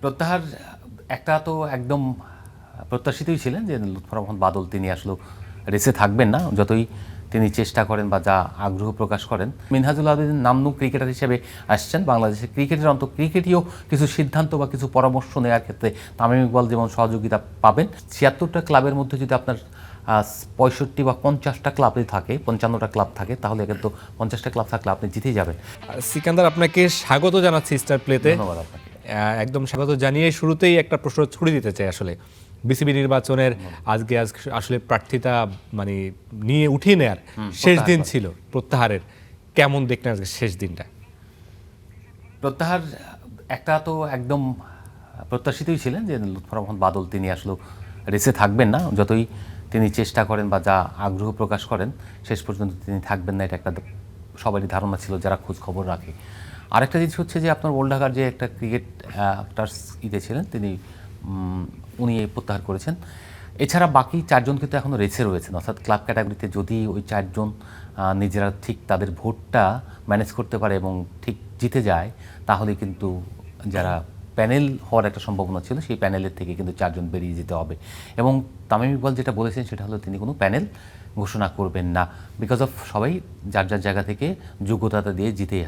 প্রত্যাহার একটা তো একদম প্রত্যাশিতই ছিলেন যে লুৎফর রহমান বাদল তিনি আসলে রেসে থাকবেন না, যতই তিনি চেষ্টা করেন বা যা আগ্রহ প্রকাশ করেন। মিনহাজুল আবেদিন নামনু ক্রিকেটার হিসেবে আসছেন বাংলাদেশের ক্রিকেটের ক্রিকেটীয় কিছু সিদ্ধান্ত বা কিছু পরামর্শ নেওয়ার ক্ষেত্রে তামিম ইকবাল যেমন সহযোগিতা পাবেন। ৭৬টা ক্লাবের মধ্যে যদি আপনার ৬৫ বা ৫০টা ক্লাবই থাকে, ৫৫টা ক্লাব থাকে, তাহলে কিন্তু ৫০টা ক্লাব থাকলে আপনি জিতেই যাবেন। সিকান্দার, আপনাকে স্বাগত জানাচ্ছি স্টার প্লেতে। ধন্যবাদ আপনাকে। একদম স্বাগত জানিয়ে শুরুতেই একটা প্রশ্ন ছুড়ে দিতে চাই। আসলে বিসিবি নির্বাচনের আজকে আসলে প্রার্থিতা মানে নিয়ে উঠিয়ে নেয়ার শেষ দিন ছিল প্রত্যাহারের। কেমন দেখলেন আজকে শেষ দিনটা? প্রত্যাহার একটা তো একদম প্রত্যাশিতই ছিলেন যে লুৎফর রহমান বাদল তিনি আসলে রেসে থাকবেন না, যতই তিনি চেষ্টা করেন বা যা আগ্রহ প্রকাশ করেন শেষ পর্যন্ত তিনি থাকবেন না, এটা একটা সবারই ধারণা ছিল যারা খোঁজ খবর রাখে। আরেকটা জিনিস হচ্ছে যে আপনার ওল্ড ঢাকার যে একটা ক্রিকেটার্স ছিলেন তিনি উনি প্রত্যাহার করেছেন। এছাড়া বাকি চারজন কিন্তু এখনও রেসে রয়েছেন, অর্থাৎ ক্লাব ক্যাটাগরিতে যদি ওই চারজন নিজেরা ঠিক তাদের ভোটটা ম্যানেজ করতে পারে এবং ঠিক জিতে যায়, তাহলে কিন্তু যারা প্যানেল হওয়ার একটা সম্ভাবনা ছিল সেই প্যানেলের থেকে কিন্তু চারজন বেরিয়ে যেতে হবে। এবং তামিম ইকবাল যেটা বলেছেন সেটা হলো তিনি কোনো প্যানেল ঘোষণা করবেন না, বিকজ অফ সবাই যার যার জায়গা থেকে যোগ্যতা দিয়ে জিতেই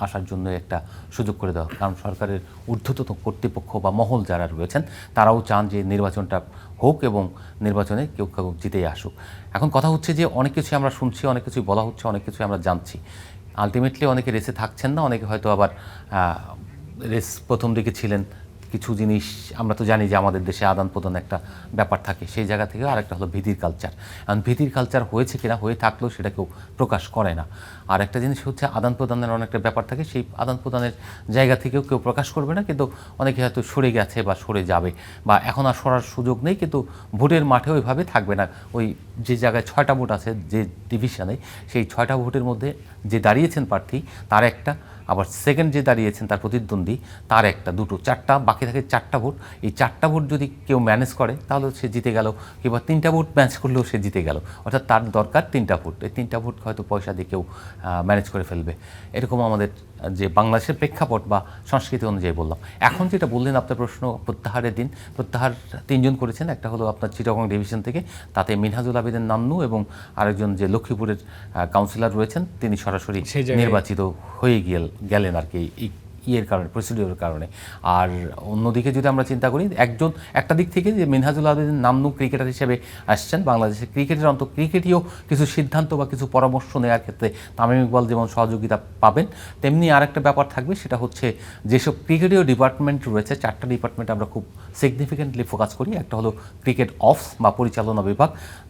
আসার জন্য একটা সুযোগ করে দেওয়া। কারণ সরকারের ঊর্ধ্বতন কর্তৃপক্ষ বা মহল যারা রয়েছেন তারাও চান যে নির্বাচনটা হোক এবং নির্বাচনে কেউ কেউ জিতেই আসুক। এখন কথা হচ্ছে যে অনেক কিছুই আমরা শুনছি, অনেক কিছুই বলা হচ্ছে, অনেক কিছুই আমরা জানছি। আলটিমেটলি অনেকে রেসে থাকছেন না, অনেকে হয়তো আবার রেস প্রথম দিকে ছিলেন। কিছু জিনিস আমরা তো জানি যে আমাদের দেশে আদান প্রদান একটা ব্যাপার থাকে, সেই জায়গা থেকে আরেকটা হলো ভীতির কালচার। কারণ ভীতির কালচার হয়েছে কিনা, হয়ে থাকলেও সেটা কেউ প্রকাশ করে না। আর একটা জিনিস হচ্ছে আদান প্রদানের অনেকটা ব্যাপার থাকে, সেই আদান প্রদানের জায়গা থেকেও কেউ প্রকাশ করবে না, কিন্তু অনেকে হয়তো সরে গেছে বা সরে যাবে বা এখন আর সরার সুযোগ নেই, কিন্তু ভোটের মাঠে ওইভাবে থাকবে না। ওই যে জায়গায় 6টা ভোট আছে যে ডিভিশনে, সেই 6টা ভোটের মধ্যে যে দাঁড়িয়েছেন প্রার্থী তার একটা, আবার সেকেন্ড যে দাঁড়িয়েছেন তার প্রতিদ্বন্দ্বী তার একটা, দুটো, চারটা, বাকি থাকে 4টা ভোট। এই 4টা ভোট যদি কেউ ম্যানেজ করে তাহলে সে জিতে গেল, কিংবা 3টা ভোট ম্যানেজ করলেও সে জিতে গেল। অর্থাৎ তার দরকার 3টা ভোট। এই 3টা ভোট হয়তো পয়সা দিয়ে কেউ ম্যানেজ করে ফেলবে, এরকম আমাদের যে বাংলাদেশের প্রেক্ষাপট বা সংস্কৃতি অনুযায়ী বললাম। এখন যেটা বললেন আপনার প্রশ্ন, প্রত্যাহারের দিন প্রত্যাহার 3জন করেছেন। একটা হলো আপনার চিটাগং ডিভিশন থেকে, তাতে মিনহাজুল আবেদিন নান্নু এবং আরেকজন যে লক্ষ্মীপুরের কাউন্সিলর রয়েছেন তিনি সরাসরি নির্বাচিত হয়ে গেলেন আর কি ইয়ের কারণে, প্রসিডিওরের কারণে। আর অন্যদিকে যদি আমরা চিন্তা করি, একটা দিক থেকে যে মিনহাজুল আবেদিন নামনু ক্রিকেটার হিসেবে আসছেন বাংলাদেশের ক্রিকেটের ক্রিকেটীয় কিছু সিদ্ধান্ত বা কিছু পরামর্শ নেওয়ার ক্ষেত্রে তামিম ইকবাল যেমন সহযোগিতা পাবেন, তেমনি আরেকটা ব্যাপার থাকবে, সেটা হচ্ছে যেসব ক্রিকেটীয় ডিপার্টমেন্ট রয়েছে, 4টা ডিপার্টমেন্ট আমরা খুব সিগনিফিকেন্টলি ফোকাস করি। একটা হলো ক্রিকেট অফস বা পরিচালনা বিভাগ,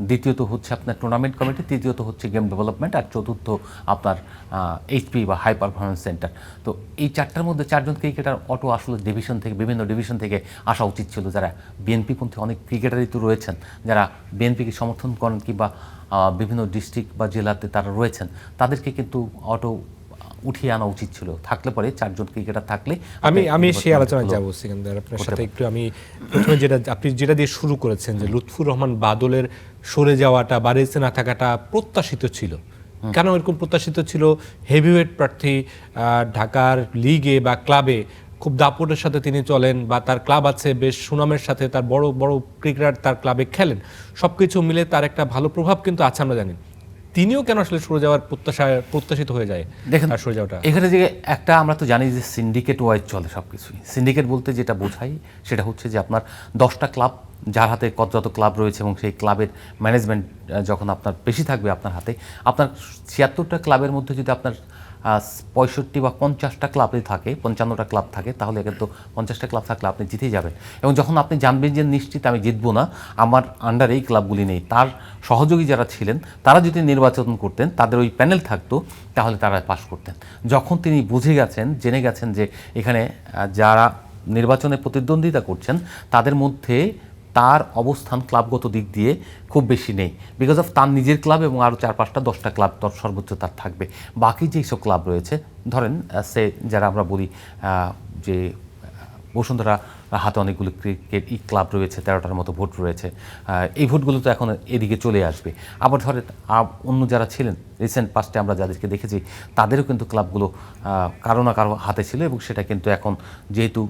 দ্বিতীয়ত হচ্ছে আপনার টুর্নামেন্ট কমিটি, তৃতীয়ত হচ্ছে গেম ডেভেলপমেন্ট, আর চতুর্থ আপনার এইচপি বা হাই পারফরমেন্স সেন্টার। তো এই 4টার মধ্যে 4জন ক্রিকেটার আসলে বিভিন্ন ডিভিশন থেকে আসা উচিত ছিল, যারা বিএনপিপন্থী অনেক ক্রিকেটারই তো রয়েছেন, যারা বিএনপিকে সমর্থন করেন কিংবা বিভিন্ন ডিস্ট্রিক্ট বা জেলাতে তারা রয়েছেন, তাদেরকে কিন্তু উঠিয়ে আনা উচিত ছিল। থাকলে পরে 4জন ক্রিকেটার থাকলে আমি সেই আলোচনায় যাবো সিকান্দার আপনার সাথে একটু। আমি প্রথমে আপনি যেটা দিয়ে শুরু করেছেন যে লুৎফর রহমান বাদলের সরে যাওয়াটা বা রেসে না থাকাটা প্রত্যাশিত ছিল। কেন এরকম প্রত্যাশিত ছিল? হেভিওয়েট প্রার্থী, ঢাকার লিগে বা ক্লাবে খুব দাপটের সাথে তিনি চলেন, বা তার ক্লাব আছে বেশ সুনামের সাথে, তার বড় বড় ক্রিকেটার তার ক্লাবে খেলেন, সব কিছু মিলে তার একটা ভালো প্রভাব কিন্তু আছে আমরা জানি। তিনিও কেন আসলে সরে যাওয়ার প্রত্যাশিত হয়ে যায়? দেখেন সরে যাওয়াটা এখানে যে একটা আমরা তো জানি যে সিন্ডিকেট ওয়াইজ চলে সব কিছুই। সিন্ডিকেট বলতে যেটা বোঝাই সেটা হচ্ছে যে আপনার 10টা ক্লাব, যার হাতে যত ক্লাব রয়েছে এবং সেই ক্লাবের ম্যানেজমেন্ট যখন আপনার বেশি থাকবে আপনার হাতে, আপনার 76টা ক্লাবের মধ্যে যদি আপনার 65 বা 50টা ক্লাবে থাকে, 55টা ক্লাব থাকে, তাহলে কিন্তু 50টা ক্লাব থাকলে আপনি জিতেই যাবেন। এবং যখন আপনি জানবেন যে নিশ্চিত আমি জিতবো না, আমার আন্ডার এই ক্লাবগুলি নেই, তার সহযোগী যারা ছিলেন তারা যদি নির্বাচন করতেন, তাদের ওই প্যানেল থাকতো, তাহলে তারা পাশ করতেন। যখন তিনি জেনে গেছেন যে এখানে যারা নির্বাচনে প্রতিদ্বন্দ্বিতা করছেন তাদের মধ্যে তার অবস্থান ক্লাবগত দিক দিয়ে খুব বেশি নেই, বিকজ অফ তার নিজের ক্লাব এবং আরও 4-5টা 10টা ক্লাব সর্বোচ্চ তার থাকবে। বাকি যেই সব ক্লাব রয়েছে, ধরেন যারা আমরা বলি যে বসুন্ধরা হাতে অনেকগুলো ক্রিকেট ক্লাব রয়েছে, 13টার মতো ভোট রয়েছে, এই ভোটগুলো তো এখন এদিকে চলে আসবে। আবার ধরেন অন্য যারা ছিলেন রিসেন্ট পাস্টে আমরা যাদেরকে দেখেছি, তাদেরও কিন্তু ক্লাবগুলো কারো না কারো হাতে ছিল, এবং সেটা কিন্তু এখন যেহেতু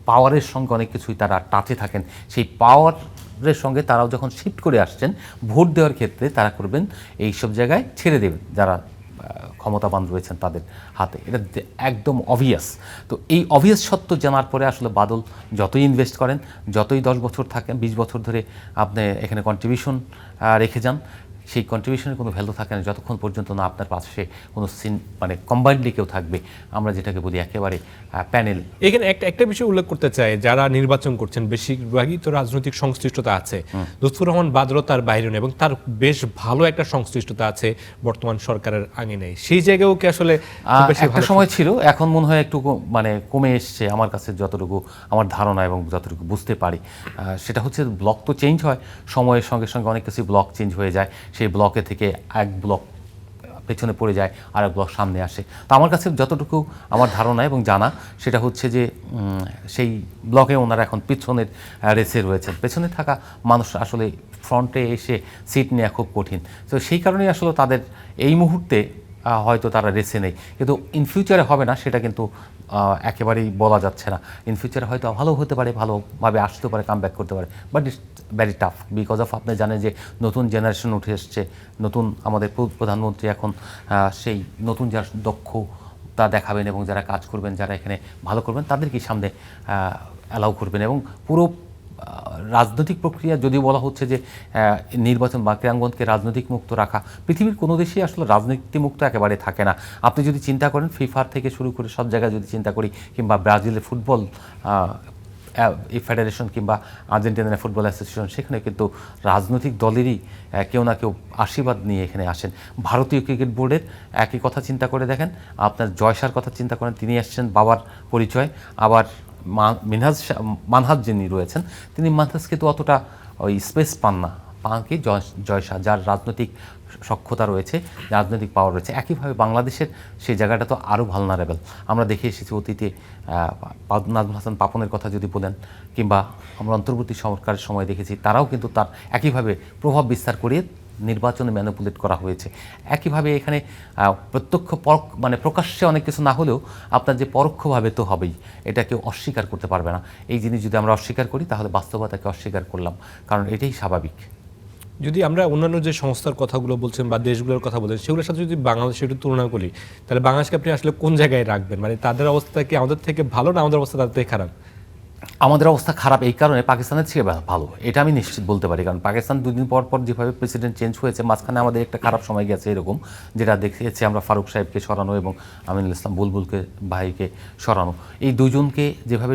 পাওয়ারের সঙ্গে অনেক কিছুই তারা টাচে থাকেন, সেই পাওয়ারের সঙ্গে তারাও যখন শিফট করে আসছেন ভোট দেওয়ার ক্ষেত্রে তারা করবেন এই সব জায়গায় ছেড়ে দেবেন যারা ক্ষমতাবান রয়েছেন তাদের হাতে, এটা একদম অবভিয়াস। তো এই অবভিয়াস সত্য জানার পরে আসলে বাদল যতই ইনভেস্ট করেন, যতই 10 বছর থাকেন, 20 বছর ধরে আপনি এখানে কন্ট্রিবিউশন রেখে যান, সেই কন্ট্রিবিউশনের কোনো ভ্যালু থাকে না যতক্ষণ পর্যন্ত না আপনার পাশে কোনো মানে কম্বাইন্ডলি কেউ থাকবে, আমরা যেটাকে বলি একেবারে প্যানেল। এখানে একটা বিষয় উল্লেখ করতে চাই, যারা নির্বাচন করছেন বেশিরভাগই তো রাজনৈতিক সংশ্লিষ্টতা আছে। লুৎফুর রহমান বাদল তার বাইরে নেই এবং তার বেশ ভালো একটা সংশ্লিষ্টতা আছে বর্তমান সরকারের আঙিনায়, সেই জায়গায়ও কি আসলে খুব বেশি একটা সময় ছিল, এখন মনে হয় একটু মানে কমে এসছে আমার কাছে যতটুকু আমার ধারণা এবং যতটুকু বুঝতে পারি। সেটা হচ্ছে ব্লক তো চেঞ্জ হয় সময়ের সঙ্গে সঙ্গে, অনেক কিছু ব্লক চেঞ্জ হয়ে যায়, সেই ব্লকে থেকে এক ব্লক পেছনে পড়ে যায় আর এক ব্লক সামনে আসে। তো আমার কাছে যতটুকু আমার ধারণা এবং জানা সেটা হচ্ছে যে সেই ব্লকে ওনারা এখন পিছনের রেসে রয়েছেন, পেছনে থাকা মানুষ আসলে ফ্রন্টে এসে সিট নেওয়া খুব কঠিন। তো সেই কারণেই আসলে তাদের এই মুহূর্তে হয়তো তারা রেসে নেই, কিন্তু ইন ফিউচারে হবে না সেটা কিন্তু একেবারেই বলা যাচ্ছে না। ইন ফিউচারে হয়তো ভালো হতে পারে, ভালোভাবে আসতে পারে, কাম ব্যাক করতে পারে, but it's very tough because of আপনি জানেন যে নতুন জেনারেশন উঠে এসছে, নতুন আমাদের প্রধানমন্ত্রী এখন সেই নতুন যারা দক্ষ তা দেখাবেন এবং যারা কাজ করবেন, যারা এখানে ভালো করবেন তাদেরকেই সামনে অ্যালাউ করবেন। এবং পুরো রাজনৈতিক প্রক্রিয়া যদিও বলা হচ্ছে যে নির্বাচন বা ক্রীড়াঙ্গনকে রাজনৈতিক মুক্ত রাখা, পৃথিবীর কোনো দেশেই আসলে রাজনীতি মুক্ত একেবারে থাকে না। আপনি যদি চিন্তা করেন ফিফার থেকে শুরু করে সব জায়গায় যদি চিন্তা করি, কিংবা ব্রাজিলের ফুটবল ফেডারেশন কিংবা আর্জেন্টিনার ফুটবল অ্যাসোসিয়েশন, সেখানে কিন্তু রাজনৈতিক দলেরই কেউ না কেউ আশীর্বাদ নিয়ে এখানে আসেন। ভারতীয় ক্রিকেট বোর্ডের একই কথা চিন্তা করে দেখেন, আপনার জয়সার কথা চিন্তা করেন, তিনি আসছেন বাবার পরিচয়, আবার মানহাজ যিনি রয়েছেন তিনি মানহাজকে তো অতটা ওই স্পেস পান না, পান কি জয়শাহ যার রাজনৈতিক সক্ষতা রয়েছে, রাজনৈতিক পাওয়ার রয়েছে। একইভাবে বাংলাদেশের সেই জায়গাটা তো আরও ভালনারেবল। আমরা দেখে এসেছি অতীতে নাজমুল হাসান পাপনের কথা যদি বলেন, কিংবা আমরা অন্তর্বর্তী সরকারের সময় দেখেছি তারাও কিন্তু তার একইভাবে প্রভাব বিস্তার করিয়ে নির্বাচনে ম্যানিপুলেট করা হয়েছে। একইভাবে এখানে প্রত্যক্ষ মানে প্রকাশ্যে অনেক কিছু না হলেও আপনার যে পরোক্ষভাবে তো হবেই, এটা কেউ অস্বীকার করতে পারবে না। এই জিনিস যদি আমরা অস্বীকার করি তাহলে বাস্তবতাকে অস্বীকার করলাম, কারণ এটাই স্বাভাবিক। যদি আমরা অন্যান্য যে সংস্থার কথাগুলো বলছেন বা দেশগুলোর কথা বলছেন সেগুলোর সাথে যদি বাংলাদেশের একটু তুলনা করি, তাহলে বাংলাদেশকে আপনি আসলে কোন জায়গায় রাখবেন? মানে তাদের অবস্থা কি আমাদের থেকে ভালো, না আমাদের অবস্থা তাদের থেকে খারাপ? আমাদের অবস্থা খারাপ এই কারণে পাকিস্তানের চেয়ে ভালো, এটা আমি নিশ্চিত বলতে পারি। কারণ পাকিস্তান দুদিন পর পর যেভাবে প্রেসিডেন্ট চেঞ্জ হয়েছে, মাঝখানে আমাদের একটা খারাপ সময় গেছে এরকম, যেটা দেখেছি আমরা ফারুক সাহেবকে সরানো এবং আমিনুল ইসলাম বুলবুলকে ভাইকে সরানো, এই দুজনকে যেভাবে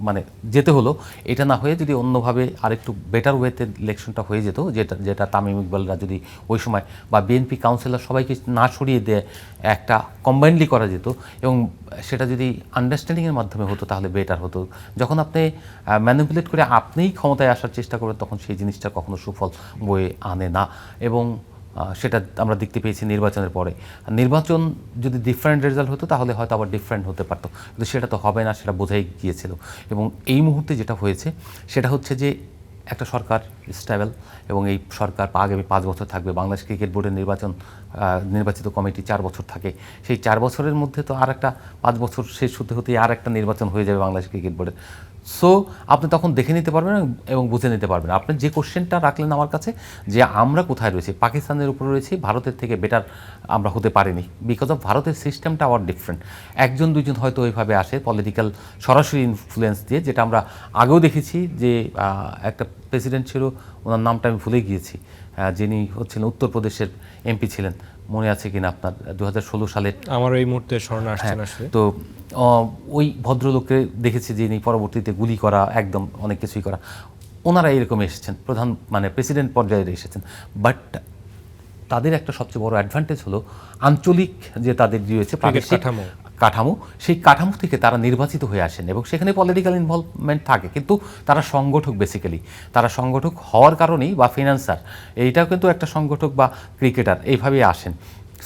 মানে যেতে হলো, এটা না হয়ে যদি অন্যভাবে আরেকটু বেটার ওয়েতে ইলেকশনটা হয়ে যেত, যেটা তামিম ইকবালরা যদি ওই সময় বা বিএনপি কাউন্সিলর সবাইকে না সরিয়ে দিয়ে একটা কম্বাইন্ডলি করা যেত এবং সেটা যদি আন্ডারস্ট্যান্ডিংয়ের মাধ্যমে হতো তাহলে বেটার হতো। যখন আপনি ম্যানিপুলেট করে আপনিই ক্ষমতায় আসার চেষ্টা করবেন তখন সেই জিনিসটা কখনো সুফল বয়ে আনে না, এবং সেটা আমরা দেখতে পেয়েছি নির্বাচনের পরে। নির্বাচন যদি ডিফারেন্ট রেজাল্ট হতো তাহলে হয়তো আবার ডিফারেন্ট হতে পারতো, কিন্তু সেটা তো হবে না, সেটা বোঝাই গিয়েছিল। এবং এই মুহূর্তে যেটা হয়েছে সেটা হচ্ছে যে একটা সরকার স্টেবল এবং এই সরকার আগামী 5 বছর থাকবে। বাংলাদেশ ক্রিকেট বোর্ডের নির্বাচিত কমিটি 4 বছর থাকে, সেই 4 বছরের মধ্যে তো আর একটা 5 বছর শেষ হতে হতে আর একটা নির্বাচন হয়ে যাবে বাংলাদেশ ক্রিকেট বোর্ডের। সো আপনি তখন দেখে নিতে পারবেন এবং বুঝে নিতে পারবেন। আপনি যে কোশ্চেনটা রাখলেন আমার কাছে যে আমরা কোথায় রয়েছি, পাকিস্তানের উপরে রয়েছি, ভারতের থেকে বেটার আমরা হতে পারিনি বিকজ অফ ভারতের সিস্টেমটা আবার ডিফারেন্ট। একজন দুইজন হয়তো ওইভাবে আসে পলিটিক্যাল সরাসরি ইনফ্লুয়েন্স দিয়ে, যেটা আমরা আগেও দেখেছি যে একটা প্রেসিডেন্ট ছিল, ওনার নামটা আমি ভুলে গিয়েছি, যিনি হচ্ছিলেন উত্তরপ্রদেশের এমপি ছিলেন, মনে আছে কিনা আপনার 2016 সালে, আমার এই মুহূর্তে স্মরণে আসছে না আসলে। তো ওই ভদ্রলোককে দেখেছি যিনি পরবর্তীতে গুলি করা, একদম অনেক কিছুই করা, ওনারা এরকম এসেছেন, মানে প্রেসিডেন্ট পর্যায়ে এসেছেন। বাট তাদের একটা সবচেয়ে বড় অ্যাডভান্টেজ হলো আঞ্চলিক যে তাদের রয়েছে কাঠামো, সেই কাঠামো থেকে তারা নির্বাচিত হয়ে আসেন এবং সেখানে পলিটিক্যাল ইনভলভমেন্ট থাকে, কিন্তু তারা সংগঠক, বেসিক্যালি তারা সংগঠক হওয়ার কারণেই, বা ফিনান্সার, এইটাও কিন্তু একটা সংগঠক বা ক্রিকেটার এইভাবেই আসেন।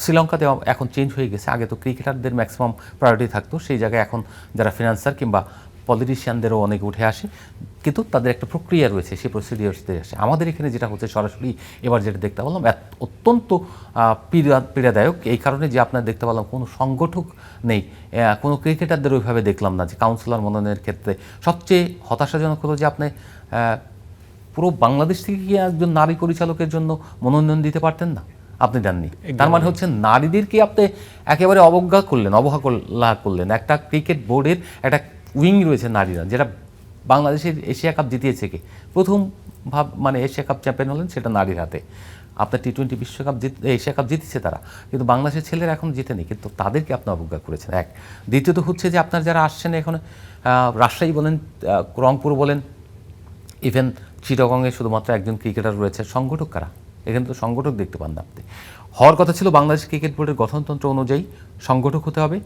শ্রীলঙ্কাতে এখন চেঞ্জ হয়ে গেছে, আগে তো ক্রিকেটারদের ম্যাক্সিমাম প্রায়োরিটি থাকতো, সেই জায়গায় এখন যারা ফিনান্সার কিংবা পলিটিশিয়ানদেরও অনেক উঠে আসে। কিন্তু তাদের একটা প্রক্রিয়া রয়েছে, সেই প্রসিডিওরসতে আসে। আমাদের এখানে যেটা হচ্ছে সরাসরি এবার যেটা দেখতে পেলাম অত্যন্ত পীড়াদায়ক এই কারণে যে আপনার দেখতে পেলাম কোনো সংগঠক নেই, কোনো ক্রিকেটারদের ওইভাবে দেখলাম না যে কাউন্সিলর মনোনয়নের ক্ষেত্রে। সবচেয়ে হতাশাজনক হলো যে আপনি পুরো বাংলাদেশ থেকে কি একজন নারী পরিচালকের জন্য মনোনয়ন দিতে পারতেন না? আপনি দেননি। তার মানে হচ্ছে নারীদেরকে আপনি একেবারে অবজ্ঞা করলেন, অবহেলা করলেন। একটা ক্রিকেট বোর্ডের একটা উইং রয়েছে নারীরা, যেটা বাংলাদেশের এশিয়া কাপ জিতিয়েছে কে? প্রথম মানে এশিয়া কাপ চ্যাম্পিয়ন হলেন সেটা নারীর হাতে। আপনার টি-20 বিশ্বকাপ এশিয়া কাপ জিতেছে তারা, কিন্তু বাংলাদেশের ছেলেরা এখন জিতেনি, কিন্তু তাদেরকে আপনি অবজ্ঞা করেছেন। এক, দ্বিতীয়ত হচ্ছে যে আপনার যারা আসছেন এখন রাজশাহী বলেন, রংপুর বলেন, ইভেন চিটাগংয়ে শুধুমাত্র একজন ক্রিকেটার রয়েছে। সংগঠক কারা? এখানে তো সংগঠক দেখতে পান না আপনি। হওয়ার কথা ছিল বাংলাদেশ ক্রিকেট বোর্ডের গঠনতন্ত্র অনুযায়ী সংগঠক হতে হবে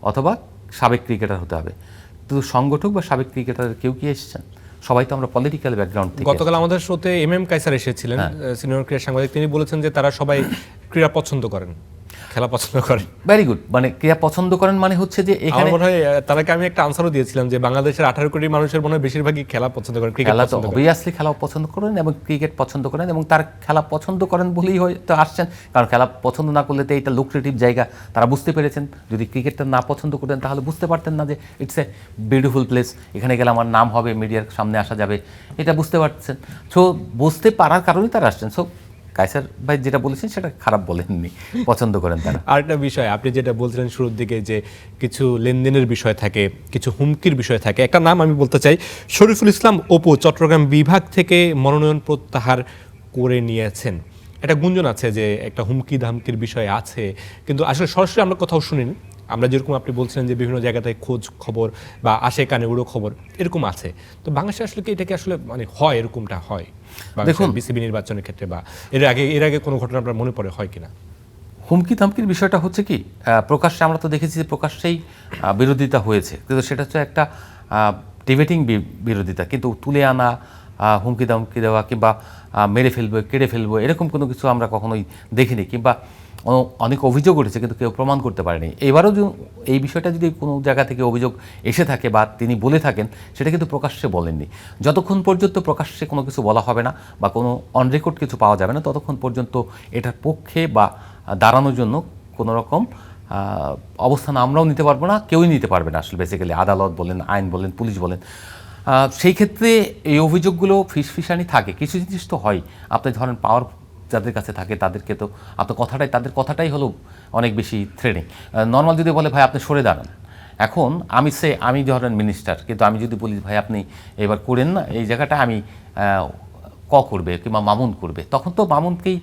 অথবা সাবেক ক্রিকেটার হতে হবে। তো সংগঠক বা সাবেক ক্রিকেটার কেউ কি এসেছেন? সবাই তো আমরা পলিটিক্যাল ব্যাকগ্রাউন্ড থেকে। গতকাল আমাদের শোতে এম কায়সার এসেছিলেন, সিনিয়র ক্রীড়া সাংবাদিক। তিনি বলেছেন যে তারা সবাই ক্রীড়া পছন্দ করেন, খেলা পছন্দ করেন। Very good. মানে ক্রীড়া পছন্দ করেন মানে হচ্ছে যে এখানে মনে হয় তাদেরকে আমি একটা আনসারও দিয়েছিলাম যে বাংলাদেশের 18 কোটি মানুষের মনে হয় বেশিরভাগই খেলা পছন্দ করেন, ক্রিকেট খেলা তো পছন্দ করেন। অবভিয়াসলি খেলা পছন্দ করেন এবং ক্রিকেট পছন্দ করেন, এবং তার খেলা পছন্দ করেন বলেই হয়তো আসছেন। কারণ খেলা পছন্দ না করলে তো এইটা লুক্রেটিভ জায়গা, তারা বুঝতে পেরেছেন। যদি ক্রিকেটটা না পছন্দ করতেন তাহলে বুঝতে পারতেন না যে ইটস এ বিউটিফুল প্লেস, এখানে গেলে আমার নাম হবে, মিডিয়ার সামনে আসা যাবে, এটা বুঝতে পারছেন। সো বুঝতে পারার কারণেই তারা আসছেন। সো কায়সার ভাই যেটা বলেছেন সেটা খারাপ বলেননি, পছন্দ করেন তারা। আরেকটা বিষয় আপনি যেটা বলছিলেন শুরুর দিকে যে কিছু লেনদেনের বিষয় থাকে, কিছু হুমকির বিষয় থাকে। একটা নাম আমি বলতে চাই, শরীফুল ইসলাম অপু চট্টগ্রাম বিভাগ থেকে মনোনয়ন প্রত্যাহার করে নিয়েছেন। একটা গুঞ্জন আছে যে একটা হুমকি ধামকির বিষয় আছে, কিন্তু আসলে সরাসরি আমরা কোথাও শুনিনি। আমরা যেরকম আপনি বলছিলেন যে বিভিন্ন জায়গাতে খোঁজ খবর বা আসে কানে উড়ো খবর এরকম আছে, তো বাংলাদেশে আসলে কি এটাকে আসলে মানে হয়, এরকমটা হয় দেখুন বিসিবি নির্বাচনের ক্ষেত্রে বা এর আগে কোনো ঘটনা আপনার মনে পড়ে হয় কিনা? হুমকি ধামকির বিষয়টা হচ্ছে কি, প্রকাশ্যে আমরা তো দেখেছি যে প্রকাশ্যেই বিরোধিতা হয়েছে, কিন্তু সেটা হচ্ছে একটা ডিবেটিং বিরোধিতা। কিন্তু তুলে আনা, হুমকি ধামকি দেওয়া কিংবা মেরে ফেলবো, কেড়ে ফেলবো, এরকম কোনো কিছু আমরা কখনোই দেখিনি। কিংবা অনেক অভিযোগ উঠেছে কিন্তু কেউ প্রমাণ করতে পারেনি। এবারও এই বিষয়টা যদি কোনো জায়গা থেকে অভিযোগ এসে থাকে বা তিনি বলে থাকেন, সেটা কিন্তু প্রকাশ্যে বলেননি। যতক্ষণ পর্যন্ত প্রকাশ্যে কোনো কিছু বলা হবে না বা কোনো অন রেকর্ড কিছু পাওয়া যাবে না, ততক্ষণ পর্যন্ত এটার পক্ষে বা দাঁড়ানোর জন্য কোনো রকম অবস্থান আমরাও নিতে পারবো না, কেউই নিতে পারবে না। আসলে বেসিক্যালি আদালত বলেন, আইন বলেন, পুলিশ বলেন, সেই ক্ষেত্রে এই অভিযোগগুলো ফিসফিসানি থাকে। কিছু জিনিস তো হয়, আপনি ধরেন পাওয়ার যাদের কাছে থাকে তাদেরকে তো আপনার তাদের কথাটাই হলো অনেক বেশি থ্রেডিং। নর্মাল যদি বলে ভাই আপনি সরে দাঁড়ান, এখন আমি ধরেন মিনিস্টার, কিন্তু আমি যদি বলি ভাই আপনি এবার করেন না এই জায়গাটা, আমি করবে কিংবা মামুন করবে, তখন তো মামুনকেই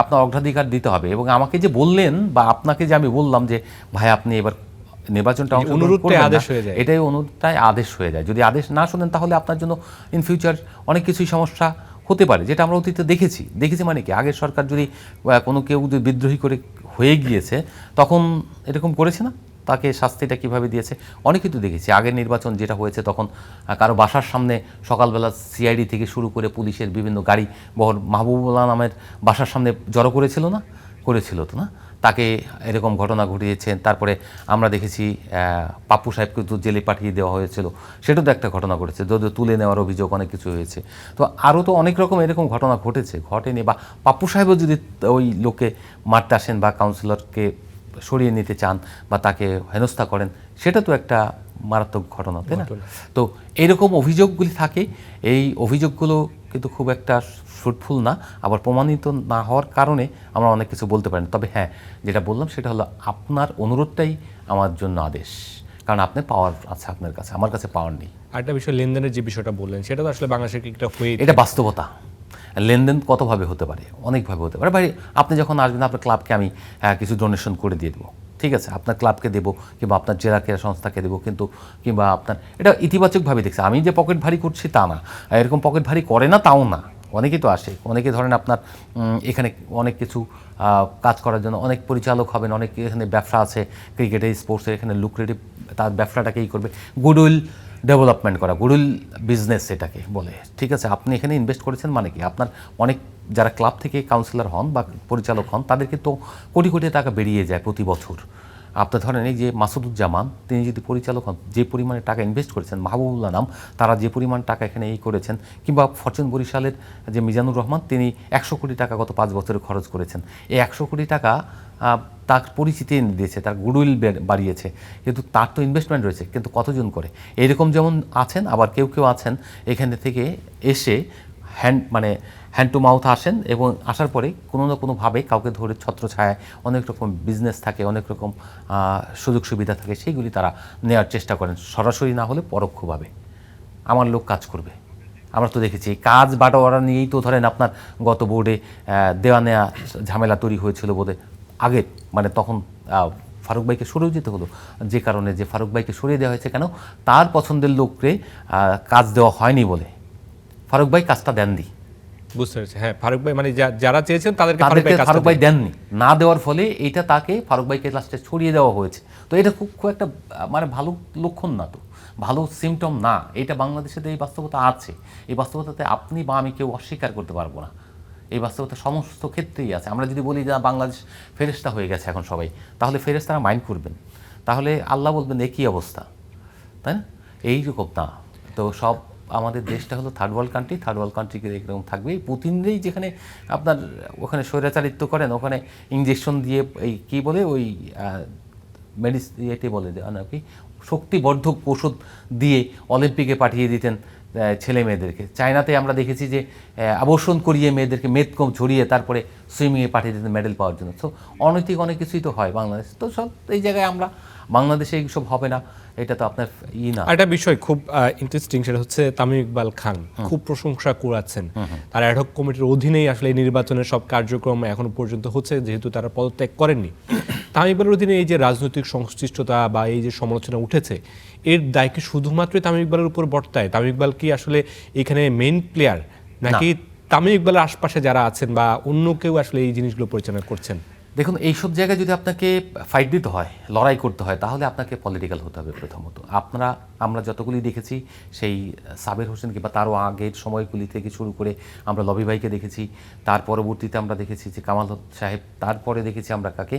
আপনার অগ্রাধিকার দিতে হবে। এবং আমাকে যে বললেন বা আপনাকে যে আমি বললাম যে ভাই আপনি এবার নির্বাচনটা এটাই অনুরোধটাই আদেশ হয়ে যায়। যদি আদেশ না শোনেন তাহলে আপনার জন্য ইন ফিউচার অনেক কিছুই সমস্যা হতে পারে, যেটা আমরা অতীতে দেখেছি। মানে কি, আগের সরকার যদি কোনো কেউ যদি বিদ্রোহী করে হয়ে গিয়েছে তখন এরকম করেছে না, তাকে শাস্তিটা কীভাবে দিয়েছে অনেকেই তো দেখেছি। আগের নির্বাচন যেটা হয়েছে তখন কারো বাসার সামনে সকালবেলা সিআইডি থেকে শুরু করে পুলিশের বিভিন্ন গাড়ি বহর মাহবুবুল্লাহ নামের বাসার সামনে জড়ো করেছিল তো না, তাকে এরকম ঘটনা ঘটিয়েছেন। তারপরে আমরা দেখেছি পাপ্পু সাহেবকে তো জেলে পাঠিয়ে দেওয়া হয়েছিল, সেটা তো একটা ঘটনা ঘটেছে, যদিও তুলে নেওয়ার অভিযোগ অনেক কিছু হয়েছে। তো আরও তো অনেক রকম এরকম ঘটনা ঘটেনি। বা পাপ্পু সাহেবও যদি ওই লোককে মারতে আসেন বা কাউন্সিলরকে সরিয়ে নিতে চান বা তাকে হেনস্থা করেন, সেটা তো একটা মারাত্মক ঘটনা, তাই না? তো এইরকম অভিযোগগুলি থাকে। এই অভিযোগগুলো কিন্তু খুব একটা ফ্রুটফুল না, আবার প্রমাণিত না হওয়ার কারণে আমরা অনেক কিছু বলতে পারি না। তবে হ্যাঁ, যেটা বললাম সেটা হলো আপনার অনুরোধটাই আমার জন্য আদেশ, কারণ আপনার পাওয়ার আছে আপনার কাছে, আমার কাছে পাওয়ার নেই। আরেকটা বিষয়, লেনদেনের যে বিষয়টা বললেন সেটা তো আসলে বাংলাদেশের ক্রিকেটে হয়ে, এটা বাস্তবতা। লেনদেন কতভাবে হতে পারে, অনেকভাবে হতে পারে। ভাই আপনি যখন আসবেন আপনার ক্লাবকে আমি কিছু ডোনেশন করে দিয়ে দেবো, ঠিক আছে, আপনার ক্লাবকে দেবো কিংবা আপনার জেলা ক্রীড়া সংস্থাকে দেবো, কিন্তু কিংবা আপনার এটা ইতিবাচকভাবে দেখছে। আমি যে পকেট ভারী করছি তা না, এরকম পকেট ভারী করে না তাও না, অনেকেই তো আসে। অনেকে ধরেন আপনার এখানে অনেক কিছু কাজ করার জন্য অনেক পরিচালক হবেন, অনেক এখানে ব্যবসা আছে ক্রিকেটে, স্পোর্টসের, এখানে লুক্রেটিভ তার ব্যবসাটাকেই করবে, গুডউইল ডেভেলপমেন্ট করা, গুডউইল বিজনেস এটাকে বলে, ঠিক আছে। আপনি এখানে ইনভেস্ট করেছেন মানে কি, আপনার অনেক যারা ক্লাব থেকে কাউন্সিলর হন বা পরিচালক হন তাদেরকে তো কোটি কোটি টাকা বেরিয়ে যায় প্রতি বছর। আপনার ধরেন এই যে মাসুদুজ্জামান তিনি যদি পরিচালক হন, যে পরিমাণে টাকা ইনভেস্ট করেছেন, মাহবুবুল্লাহ নাম তারা যে পরিমাণ টাকা এখানে করেছেন, কিংবা ফরচুন বরিশালের যে মিজানুর রহমান তিনি 100 কোটি টাকা গত 5 বছরে খরচ করেছেন। এই 100 কোটি টাকা তার পরিচিতি এনে দিয়েছে, তার গুডউইল বাড়িয়েছে, কিন্তু তার তো ইনভেস্টমেন্ট রয়েছে, কিন্তু কতজন করে? এইরকম যেমন আছেন, আবার কেউ কেউ আছেন এখানে থেকে এসে হ্যান্ড টু মাউথ আসেন এবং আসার পরে কোনো না কোনোভাবে কাউকে ধরে ছত্রছায়ায় অনেক রকম বিজনেস থাকে, অনেক রকম সুযোগ সুবিধা থাকে, সেইগুলি তারা নেওয়ার চেষ্টা করেন, সরাসরি না হলে পরোক্ষভাবে। আমার লোক কাজ করবে, আমরা তো দেখেছি কাজ বাটোয়ারা নিয়েই তো ধরেন আপনার গত বোর্ডে দেওয়া নেওয়া ঝামেলা তৈরি হয়েছিল বোধহয় আগে, তখন ফারুক ভাইকে সরেও যেতে হলো, যে কারণে যে ফারুক ভাইকে সরিয়ে দেওয়া হয়েছে কেন, তার পছন্দের লোককে কাজ দেওয়া হয়নি বলে। ফারুক ভাই কাজটা দেননি, বুঝতে পেরেছি। হ্যাঁ, ফারুক ভাই যারা চেয়েছেন তাদেরকে ফারুক ভাই দেননি, না দেওয়ার ফলে এইটা তাকে ফারুক ভাইকে লাস্টে ছড়িয়ে দেওয়া হয়েছে। তো এটা খুব একটা ভালো লক্ষণ না, তো ভালো সিমটম না। এটা বাংলাদেশে এই বাস্তবতা আছে, এই বাস্তবতাতে আপনি বা আমি কেউ অস্বীকার করতে পারবো না। এই বাস্তবতা সমস্ত ক্ষেত্রেই আছে। আমরা যদি বলি যে বাংলাদেশ ফেরেশতা হয়ে গেছে এখন সবাই, তাহলে ফেরেশতারা মাইন্ড করবেন, তাহলে আল্লাহ বলবেন একই অবস্থা, তাই না? এইরকম না। তো সব আমাদের দেশটা হলো third world country, third world কান্ট্রিকে এরকম থাকবে। পুতিনরাই যেখানে আপনার ওখানে স্বৈরাচারিত্ব করেন, ওখানে ইঞ্জেকশন দিয়ে এই কী বলে ওই এটি বলে কি শক্তিবর্ধক ওষুধ দিয়ে অলিম্পিকে পাঠিয়ে দিতেন ছেলে মেয়েদেরকে। চায়নাতে আমরা দেখেছি যে আবর্ষণ করিয়ে মেয়েদেরকে মেদকম ঝরিয়ে তারপরে সুইমিংয়ে পাঠিয়ে দিতেন মেডেল পাওয়ার জন্য। তো অনৈতিক অনেক কিছুই তো হয় বাংলাদেশ। তো সব এই জায়গায় আমরা বাংলাদেশে এইসব হবে না, এটা তো আপনার না। একটা বিষয় খুব ইন্টারেস্টিং, সেটা হচ্ছে তামিম ইকবাল খান খুব প্রশংসা করাচ্ছেন। তার অ্যাডহক কমিটির অধীনেই আসলে এই নির্বাচনের সব কার্যক্রম এখনো পর্যন্ত হচ্ছে, যেহেতু তারা পদত্যাগ করেননি। তামিম ইকবালের অধীনে এই যে রাজনৈতিক সংশ্লিষ্টতা বা এই যে সমালোচনা উঠেছে, এর দায় কি শুধুমাত্র তামিম ইকবালের উপর বর্তায়? তামিম ইকবাল কি আসলে এখানে মেইন প্লেয়ার, নাকি তামিম ইকবালের আশপাশে যারা আছেন বা অন্য কেউ আসলে এই জিনিসগুলো পরিচালনা করছেন? দেখুন, এইসব জায়গায় যদি আপনাকে ফাইট দিতে হয়, লড়াই করতে হয়, তাহলে আপনাকে পলিটিক্যাল হতে হবে প্রথমত। আমরা যতগুলি দেখেছি, সেই সাবের হোসেন কিংবা তারও আগের সময়গুলি থেকে শুরু করে আমরা লবি ভাইকে দেখেছি, তার পরবর্তীতে আমরা দেখেছি যে কামাল সাহেব, তারপরে দেখেছি আমরা কাকে,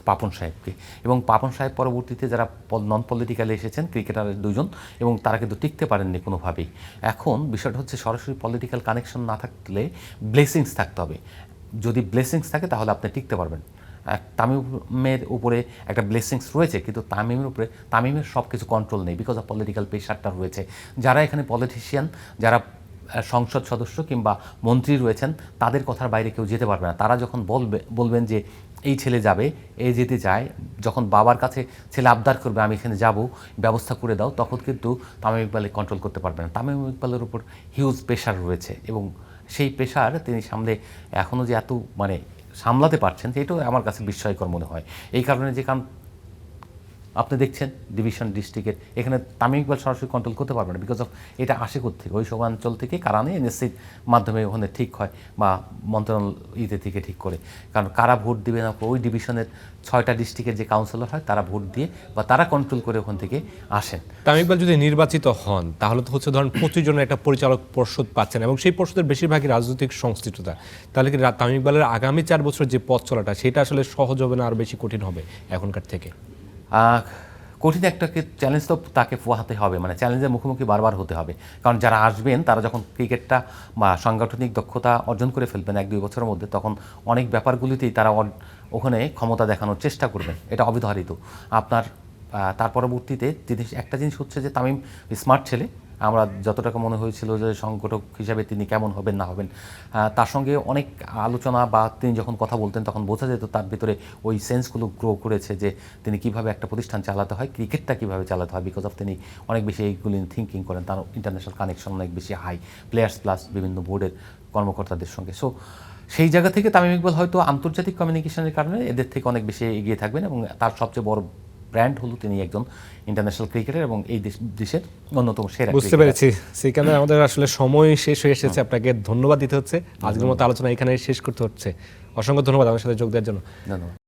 পাপন সাহেবকে। এবং পাপন সাহেব পরবর্তীতে যারা নন পলিটিক্যালে এসেছেন, ক্রিকেটারের দুজন, এবং তারা কিন্তু টিকতে পারেননি কোনোভাবেই। এখন বিষয়টা হচ্ছে সরাসরি পলিটিক্যাল কানেকশন না থাকলে ব্লেসিংস থাকতে হবে। যদি ব্লেসিংস থাকে তাহলে আপনি টিকতে পারবেন। তামিমের উপরে একটা ব্লেসিংস রয়েছে, কিন্তু তামিমের সব কিছু কন্ট্রোল নেই, বিকজ অফ পলিটিক্যাল প্রেশারটা রয়েছে। যারা এখানে পলিটিশিয়ান, যারা সংসদ সদস্য কিংবা মন্ত্রী রয়েছেন, তাদের কথার বাইরে কেউ যেতে পারবে না। তারা যখন বলবেন যে এই ছেলে যাবে, এই যেতে চায়, যখন বাবার কাছে ছেলে আবদার করবে আমি এখানে যাব, ব্যবস্থা করে দাও, তখন কিন্তু তামিম ইকবাল কন্ট্রোল করতে পারবে না। তামিম ইকবালের উপর হিউজ প্রেশার রয়েছে, এবং সেই প্রেশার তিনি সামলে এখনও যে এত সামলাতে পারছেন, এটাও আমার কাছে বিস্ময়কর মনে হয়। এই কারণে যে কারণ আপনি দেখছেন ডিভিশন ডিস্ট্রিক্টের এখানে তামিম ইকবাল সরাসরি কন্ট্রোল করতে পারবে না, বিকজ অফ এটা আসে কোত্থেকে, ওই সব অঞ্চল থেকে কারা নিয়ে এনএসসির মাধ্যমে ওখানে ঠিক হয়, বা মন্ত্রণালয় থেকে ঠিক করে। কারণ কারা ভোট দিবে না, ওই ডিভিশনের 6টা ডিস্ট্রিক্টের যে কাউন্সিলর হয় তারা ভোট দিয়ে বা তারা কন্ট্রোল করে ওখান থেকে আসেন। তামিম ইকবাল যদি নির্বাচিত হন, তাহলে তো হচ্ছে ধরেন 25 জনের একটা পরিচালক পর্ষদ পাচ্ছেন, এবং সেই পর্ষদের বেশিরভাগই রাজনৈতিক সংশ্লিষ্টতা। তাহলে কি তামিম ইকবালের আগামী 4 বছর যে পথ চলাটা, সেটা আসলে সহজ হবে না, আর বেশি কঠিন হবে এখনকার থেকে? কঠিন একটাকে চ্যালেঞ্জ তো তাকে পোহাতে হবে, চ্যালেঞ্জের মুখোমুখি বারবার হতে হবে। কারণ যারা আসবেন তারা যখন ক্রিকেটটা বা সাংগঠনিক দক্ষতা অর্জন করে ফেলবেন 1-2 বছরের মধ্যে, তখন অনেক ব্যাপারগুলিতেই তারা ওখানে ক্ষমতা দেখানোর চেষ্টা করবেন, এটা অবধারিত। তার পরবর্তীতে একটা জিনিস হচ্ছে যে তামিম স্মার্ট ছেলে। আমরা যতটুকু মনে হয়েছিল যে সংগঠক হিসাবে তিনি কেমন হবেন না হবেন, তার সঙ্গে অনেক আলোচনা বা তিনি যখন কথা বলতেন তখন বোঝা যেত তার ভিতরে ওই সেন্সগুলো গ্রো করেছে যে তিনি কিভাবে একটা প্রতিষ্ঠান চালাতে হয়, ক্রিকেটটা কীভাবে চালাতে হয়, বিকজ অফ তিনি অনেক বেশি এইগুলি থিঙ্কিং করেন। তার ইন্টারন্যাশনাল কানেকশন অনেক বেশি হাই, প্লেয়ার্স প্লাস বিভিন্ন বোর্ডের কর্মকর্তাদের সঙ্গে। সো সেই জায়গা থেকে তামিম ইকবাল হয়তো আন্তর্জাতিক কমিউনিকেশনের কারণে এদের থেকে অনেক বেশি এগিয়ে থাকবেন, এবং তার সবচেয়ে বড় ব্র্যান্ড হলো তিনি একজন ইন্টারন্যাশনাল ক্রিকেটার এবং এই দেশের অন্যতম সেরা। বুঝতে পেরেছি। সেখানে আমাদের আসলে সময় শেষ হয়ে এসেছে, আপনাকে ধন্যবাদ দিতে হচ্ছে। আজকের মতো আলোচনা এখানে শেষ করতে হচ্ছে। অসংখ্য ধন্যবাদ আমার সাথে যোগ দেওয়ার জন্য। ধন্যবাদ।